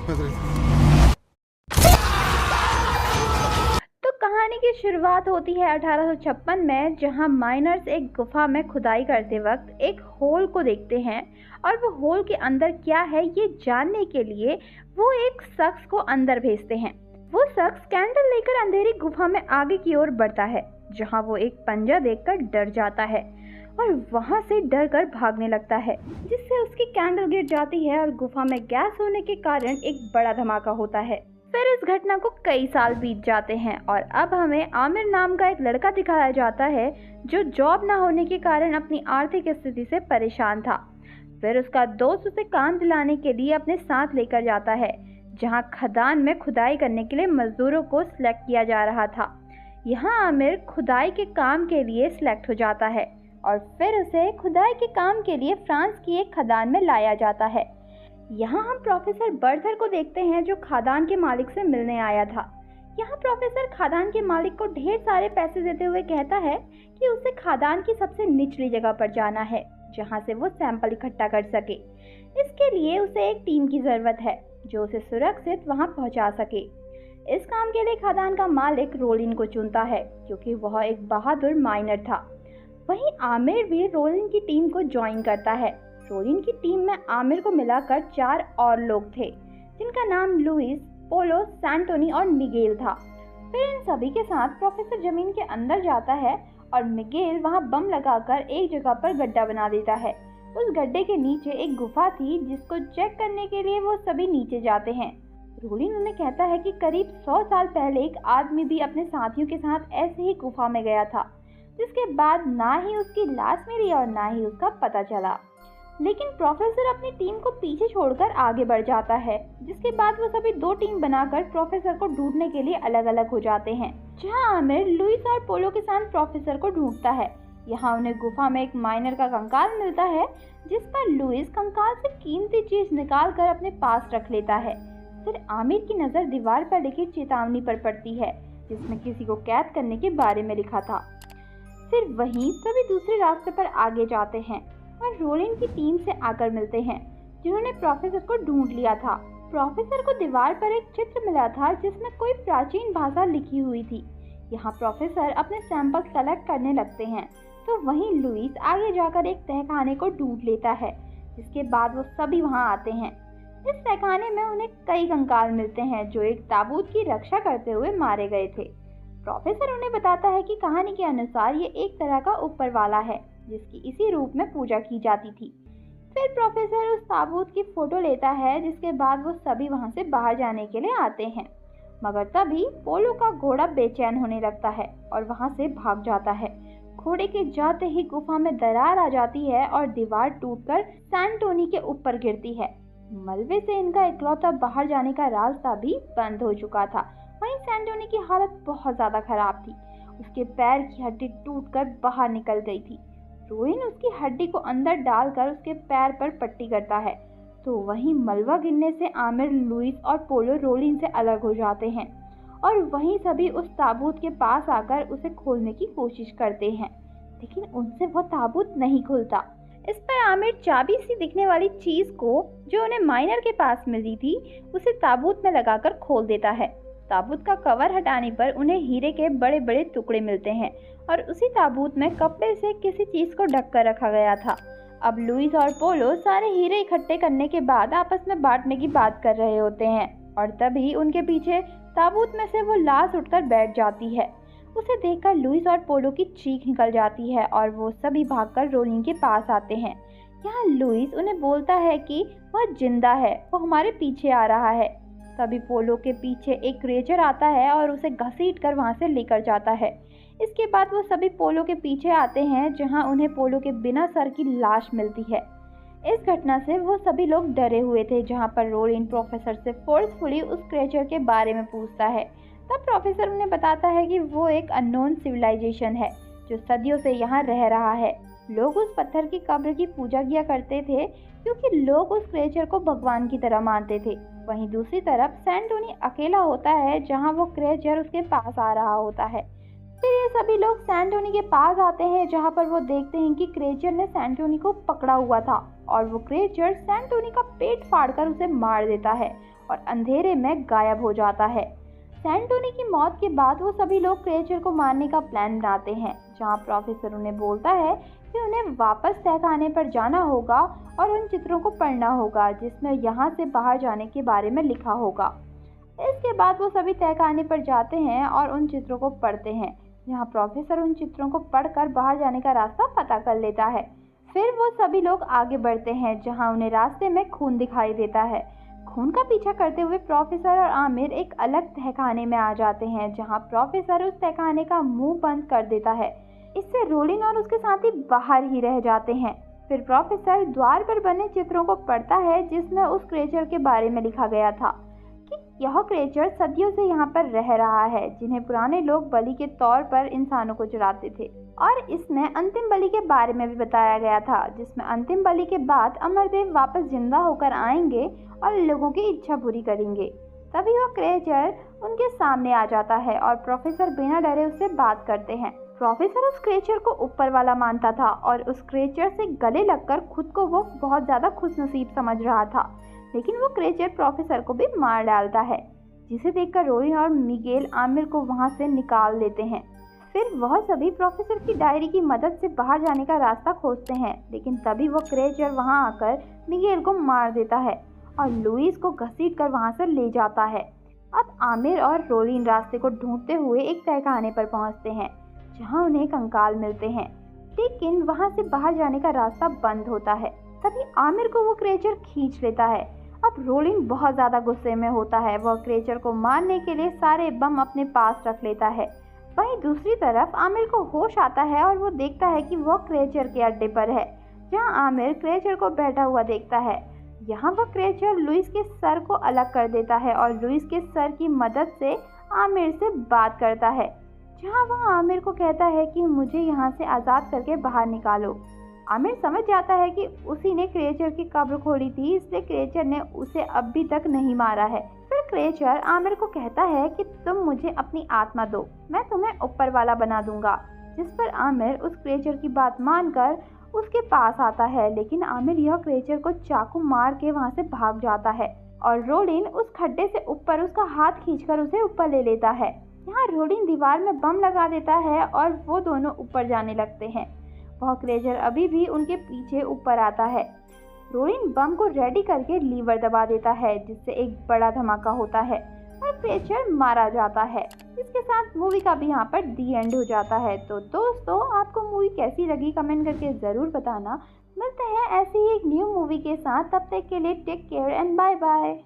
तो कहानी की शुरुआत होती है 1856 में, जहां माइनर्स एक गुफा में खुदाई करते वक्त एक होल को देखते हैं और वो होल के अंदर क्या है ये जानने के लिए वो एक शख्स को अंदर भेजते हैं। वो शख्स कैंडल लेकर अंधेरी गुफा में आगे की ओर बढ़ता है, जहां वो एक पंजा देखकर डर जाता है और वहां से डर कर भागने लगता है, जिससे उसकी कैंडल गिर जाती है और गुफा में गैस होने के कारण एक बड़ा धमाका होता है। फिर इस घटना को कई साल बीत जाते हैं और अब हमें आमिर नाम का एक लड़का दिखाया जाता है जो जॉब न होने के कारण अपनी आर्थिक स्थिति से परेशान था। फिर उसका दोस्त उसे काम दिलाने के लिए अपने साथ लेकर जाता है, जहां खदान में खुदाई करने के लिए मजदूरों को सिलेक्ट किया जा रहा था। यहाँ आमिर खुदाई के काम के लिए सिलेक्ट हो जाता है और फिर उसे खुदाई के काम के लिए फ्रांस की एक खदान में लाया जाता है। यहाँ हम प्रोफेसर बर्थर को देखते हैं जो खदान के मालिक से मिलने आया था। यहाँ प्रोफेसर खदान के मालिक को ढेर सारे पैसे देते हुए कहता है कि उसे खदान की सबसे निचली जगह पर जाना है, जहाँ से वो सैंपल इकट्ठा कर सके। इसके लिए उसे एक टीम की जरूरत है जो उसे सुरक्षित वहाँ पहुँचा सके। इस काम के लिए खदान का मालिक रोलिन को चुनता है, क्योंकि वह एक बहादुर माइनर था। वहीं आमिर भी रोलिन की टीम को ज्वाइन करता है। रोलिन की टीम में आमिर को मिलाकर 4 और लोग थे, जिनका नाम लुइस, पोलो, सैंटोनी और मिगेल था। फिर इन सभी के साथ प्रोफेसर जमीन के अंदर जाता है और मिगेल वहां बम लगाकर एक जगह पर गड्ढा बना देता है। उस गड्ढे के नीचे एक गुफा थी, जिसको चेक करने के लिए वो सभी नीचे जाते हैं। रोलिन उन्हें कहता है कि करीब 100 साल पहले एक आदमी भी अपने साथियों के साथ ऐसे ही गुफा में गया था, जिसके बाद ना ही उसकी लाश मिली और ना ही उसका पता चला। लेकिन प्रोफेसर अपनी टीम को पीछे छोड़कर आगे बढ़ जाता है, जिसके बाद वो सभी 2 टीम बनाकर प्रोफेसर को ढूंढने के लिए अलग अलग हो जाते हैं। जहां आमिर लुइस और पोलो के साथ प्रोफेसर को ढूंढता है। यहाँ उन्हें गुफा में एक माइनर का कंकाल मिलता है, जिस पर लुइस कंकाल से कीमती चीज निकाल कर अपने पास रख लेता है। फिर आमिर की नजर दीवार पर लिखी चेतावनी पर पड़ती है, जिसमें किसी को कैद करने के बारे में लिखा था। फिर वहीं सभी दूसरे रास्ते पर आगे जाते हैं और रोलिन की टीम से आकर मिलते हैं, जिन्होंने प्रोफेसर को ढूंढ लिया था। प्रोफेसर को दीवार पर एक चित्र मिला था, जिसमें कोई प्राचीन भाषा लिखी हुई थी। यहाँ प्रोफेसर अपने सैंपल कलेक्ट करने लगते हैं, तो वहीं लुइस आगे जाकर एक तहखाने को ढूंढ लेता है, जिसके बाद वो सभी वहाँ आते हैं। इस तहखाने में उन्हें कई कंकाल मिलते हैं, जो एक ताबूत की रक्षा करते हुए मारे गए थे। प्रोफेसर उन्हें बताता है कि कहानी के अनुसार ये एक तरह का ऊपर वाला है, जिसकी इसी रूप में पूजा की जाती थी। फिर प्रोफेसर उस ताबूत की फोटो लेता है, जिसके बाद वो सभी वहां से बाहर जाने के लिए आते हैं। मगर तभी पोलो का घोड़ा बेचैन होने लगता है और वहां से भाग जाता है। घोड़े के जाते ही गुफा में दरार आ जाती है और दीवार टूटकर सैंटोनी के ऊपर गिरती है। मलबे से इनका इकलौता बाहर जाने का रास्ता भी बंद हो चुका था। वहीं सैंटोनी की हालत बहुत ज्यादा खराब थी। उसके पैर की हड्डी टूटकर बाहर निकल गई थी। रोलिन उसकी हड्डी को अंदर डालकर उसके पैर पर पट्टी करता है। तो वहीं मलबा गिरने से आमिर, लुइस और पोलो रोलिन से अलग हो जाते हैं और वहीं सभी उस ताबूत के पास आकर उसे खोलने की कोशिश करते हैं, लेकिन उनसे वह ताबूत नहीं खुलता। इस पर आमिर चाबी सी दिखने वाली चीज को, जो उन्हें माइनर के पास मिली थी, उसे ताबूत में लगाकर खोल देता है। ताबूत का कवर हटाने पर उन्हें हीरे के बड़े बड़े टुकड़े मिलते हैं और उसी ताबूत में कपड़े से किसी चीज को ढक कर रखा गया था। अब लुइस और पोलो सारे हीरे इकट्ठे करने के बाद आपस में बांटने की बात कर रहे होते हैं और तभी उनके पीछे ताबूत में से वो लाश उठकर बैठ जाती है। उसे देखकर लुइस और पोलो की चीख निकल जाती है और वो सभी भागकर रोलिन के पास आते हैं। यहाँ लुइस उन्हें बोलता है कि वह जिंदा है, वो हमारे पीछे आ रहा है। तभी पोलो के पीछे एक क्रिएचर आता है और उसे घसीट कर वहाँ से लेकर जाता है। इसके बाद वो सभी पोलो के पीछे आते हैं, जहाँ उन्हें पोलो के बिना सर की लाश मिलती है। इस घटना से वो सभी लोग डरे हुए थे, जहाँ पर रोलिन प्रोफेसर से फोर्सफुली उस क्रिएचर के बारे में पूछता है। तब प्रोफेसर उन्हें बताता है कि वो एक अननोन सिविलाइजेशन है जो सदियों से यहाँ रह रहा है। लोग उस पत्थर की कब्र की पूजा किया करते थे, क्योंकि लोग उस क्रिएचर को भगवान की तरह मानते थे। वहीं दूसरी तरफ सैंटोनी अकेला होता है, जहाँ वो क्रिएचर उसके पास आ रहा होता है। फिर ये सभी लोग सैंटोनी के पास आते हैं, जहाँ पर वो देखते हैं कि क्रिएचर ने सैंटोनी को पकड़ा हुआ था और वो क्रिएचर सैंटोनी का पेट फाड़कर उसे मार देता है और अंधेरे में गायब हो जाता है। सैंटोनी की मौत के बाद वो सभी लोग क्रिएचर को मारने का प्लान बनाते हैं, जहां प्रोफेसर उन्हें बोलता है कि उन्हें वापस तहखाने पर जाना होगा और उन चित्रों को पढ़ना होगा जिसमें यहाँ से बाहर जाने के बारे में लिखा होगा। इसके बाद वो सभी तहखाने पर जाते हैं और उन चित्रों को पढ़ते हैं, जहाँ प्रोफेसर उन चित्रों को पढ़कर बाहर जाने का रास्ता पता कर लेता है। फिर वो सभी लोग आगे बढ़ते हैं, जहाँ उन्हें रास्ते में खून दिखाई देता है। खून का पीछा करते हुए प्रोफेसर और आमिर एक अलग तहखाने में आ जाते हैं, जहाँ प्रोफेसर उस तहखाने का मुंह बंद कर देता है। इससे रोलिन और उसके साथी बाहर ही रह जाते हैं। फिर प्रोफेसर द्वार पर बने चित्रों को पढ़ता है, जिसमें उस क्रिएचर के बारे में लिखा गया था कि यह क्रिएचर सदियों से यहाँ पर रह रहा है, जिन्हें पुराने लोग बलि के तौर पर इंसानों को चढ़ाते थे। और इसमें अंतिम बलि के बारे में भी बताया गया था, जिसमें अंतिम बलि के बाद अमरदेव वापस जिंदा होकर आएंगे और लोगों की इच्छा पूरी करेंगे। तभी वह क्रिएचर उनके सामने आ जाता है और प्रोफेसर बिना डरे उससे बात करते हैं। प्रोफेसर उस क्रिएचर को ऊपर वाला मानता था और उस क्रिएचर से गले लगकर खुद को वो बहुत ज्यादा खुशनसीब समझ रहा था, लेकिन वो क्रिएचर प्रोफेसर को भी मार डालता है, जिसे देखकर रोलिन और मिगेल आमिर को वहां से निकाल देते हैं। फिर वह सभी प्रोफेसर की डायरी की मदद से बाहर जाने का रास्ता खोजते हैं, लेकिन तभी वो क्रिएचर वहां आकर मिगेल को मार देता है और लुइस को घसीटकर वहां से ले जाता है। अब आमिर और रोलिन रास्ते को ढूंढते हुए एक तहखाने पर पहुंचते हैं, जहां उन्हें कंकाल मिलते हैं, लेकिन वहां से बाहर जाने का रास्ता बंद होता है। तभी आमिर को वो क्रिएचर खींच लेता है। अब रोलिन बहुत ज्यादा गुस्से में होता है। वह क्रिएचर को मारने के लिए सारे बम अपने पास रख लेता है। वहीं दूसरी तरफ आमिर को होश आता है और वो देखता है कि वह क्रिएचर के अड्डे पर है, जहां आमिर क्रिएचर को बैठा हुआ देखता है। यहाँ वह क्रिएचर लुइस के सर को अलग कर देता है और लुइस के सर की मदद से आमिर से बात करता है, जहाँ वह आमिर को कहता है कि मुझे यहाँ से आज़ाद करके बाहर निकालो। आमिर समझ जाता है कि उसी ने क्रिएचर की कब्र खोली थी, इसलिए क्रिएचर ने उसे अभी तक नहीं मारा है। फिर क्रिएचर आमिर को कहता है कि तुम मुझे अपनी आत्मा दो, मैं तुम्हें ऊपर वाला बना दूंगा। जिस पर आमिर उस क्रिएचर की बात मानकर उसके पास आता है, लेकिन आमिर यह क्रिएचर को चाकू मार के वहाँ से भाग जाता है और रोलिन उस खड्डे से ऊपर उसका हाथ खींचकर उसे ऊपर ले लेता है। यहाँ रोलिन दीवार में बम लगा देता है और वो दोनों ऊपर जाने लगते हैं। वह क्रिएचर अभी भी उनके पीछे ऊपर आता है। रोलिन बम को रेडी करके लीवर दबा देता है, जिससे एक बड़ा धमाका होता है और क्रिएचर मारा जाता है। इसके साथ मूवी का भी यहाँ पर दी एंड हो जाता है। तो दोस्तों, आपको मूवी कैसी लगी कमेंट करके ज़रूर बताना। मिलते हैं ऐसी ही एक न्यू मूवी के साथ, तब तक के लिए take care and bye bye.